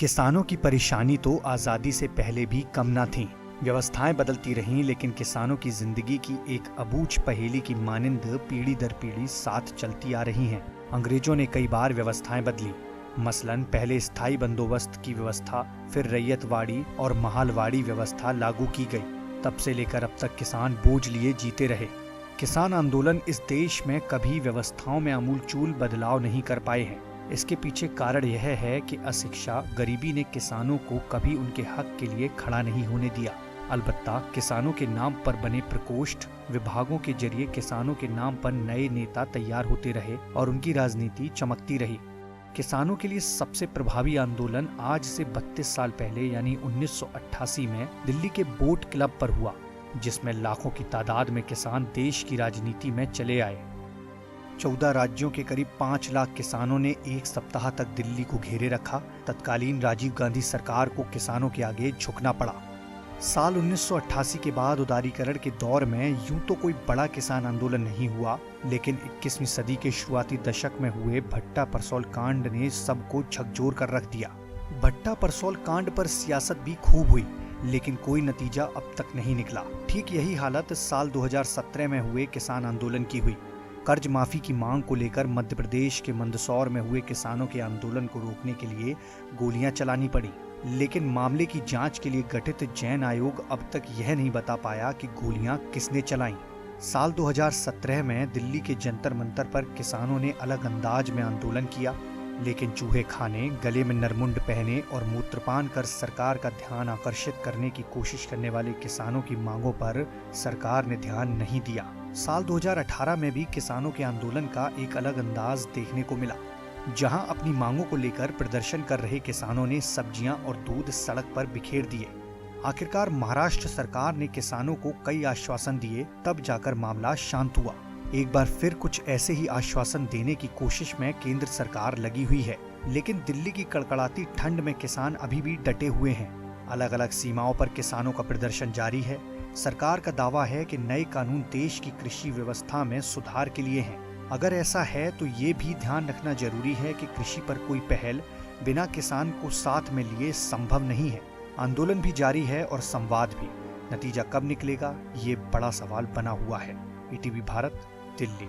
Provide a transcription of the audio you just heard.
किसानों की परेशानी तो आज़ादी से पहले भी कम ना थी। व्यवस्थाएं बदलती रहीं, लेकिन किसानों की जिंदगी की एक अबूझ पहेली की मानिंद पीढ़ी दर पीढ़ी साथ चलती आ रही हैं। अंग्रेजों ने कई बार व्यवस्थाएं बदली। मसलन पहले स्थायी बंदोबस्त की व्यवस्था, फिर रैयतवाड़ी और महालवाड़ी व्यवस्था लागू की गई। तब से लेकर अब तक किसान बोझ लिए जीते रहे। किसान आंदोलन इस देश में कभी व्यवस्थाओं में आमूलचूल बदलाव नहीं कर पाए हैं। इसके पीछे कारण यह है कि अशिक्षा, गरीबी ने किसानों को कभी उनके हक के लिए खड़ा नहीं होने दिया। अलबत्ता किसानों के नाम पर बने प्रकोष्ठ, विभागों के जरिए किसानों के नाम पर नए नेता तैयार होते रहे और उनकी राजनीति चमकती रही। किसानों के लिए सबसे प्रभावी आंदोलन आज से 32 साल पहले यानी 1988 में दिल्ली के बोट क्लब पर हुआ, जिसमें लाखों की तादाद में किसान देश की राजनीति में चले आए। 14 राज्यों के करीब 5 लाख किसानों ने एक सप्ताह तक दिल्ली को घेरे रखा। तत्कालीन राजीव गांधी सरकार को किसानों के आगे झुकना पड़ा। साल 1988 के बाद उदारीकरण के दौर में यूं तो कोई बड़ा किसान आंदोलन नहीं हुआ, लेकिन 21वीं सदी के शुरुआती दशक में हुए भट्टा परसौल कांड ने सबको झकझोर कर रख दिया। भट्टा परसौल कांड पर सियासत भी खूब हुई, लेकिन कोई नतीजा अब तक नहीं निकला। ठीक यही हालत साल 2017 में हुए किसान आंदोलन की हुई। कर्ज माफी की मांग को लेकर मध्य प्रदेश के मंदसौर में हुए किसानों के आंदोलन को रोकने के लिए गोलियां चलानी पड़ी, लेकिन मामले की जांच के लिए गठित जैन आयोग अब तक यह नहीं बता पाया कि गोलियां किसने चलाईं। साल 2017 में दिल्ली के जंतर मंतर पर किसानों ने अलग अंदाज में आंदोलन किया, लेकिन चूहे खाने, गले में नरमुंड पहने और मूत्रपान कर सरकार का ध्यान आकर्षित करने की कोशिश करने वाले किसानों की मांगों पर सरकार ने ध्यान नहीं दिया। साल 2018 में भी किसानों के आंदोलन का एक अलग अंदाज देखने को मिला, जहां अपनी मांगों को लेकर प्रदर्शन कर रहे किसानों ने सब्जियां और दूध सड़क पर बिखेर दिए। आखिरकार महाराष्ट्र सरकार ने किसानों को कई आश्वासन दिए, तब जाकर मामला शांत हुआ। एक बार फिर कुछ ऐसे ही आश्वासन देने की कोशिश में केंद्र सरकार लगी हुई है, लेकिन दिल्ली की कड़कड़ाती ठंड में किसान अभी भी डटे हुए हैं। अलग अलग सीमाओं पर किसानों का प्रदर्शन जारी है। सरकार का दावा है कि नए कानून देश की कृषि व्यवस्था में सुधार के लिए हैं। अगर ऐसा है तो ये भी ध्यान रखना जरूरी है कि कृषि पर कोई पहल बिना किसान को साथ में लिए संभव नहीं है। आंदोलन भी जारी है और संवाद भी। नतीजा कब निकलेगा, ये बड़ा सवाल बना हुआ है। ईटीवी भारत, दिल्ली।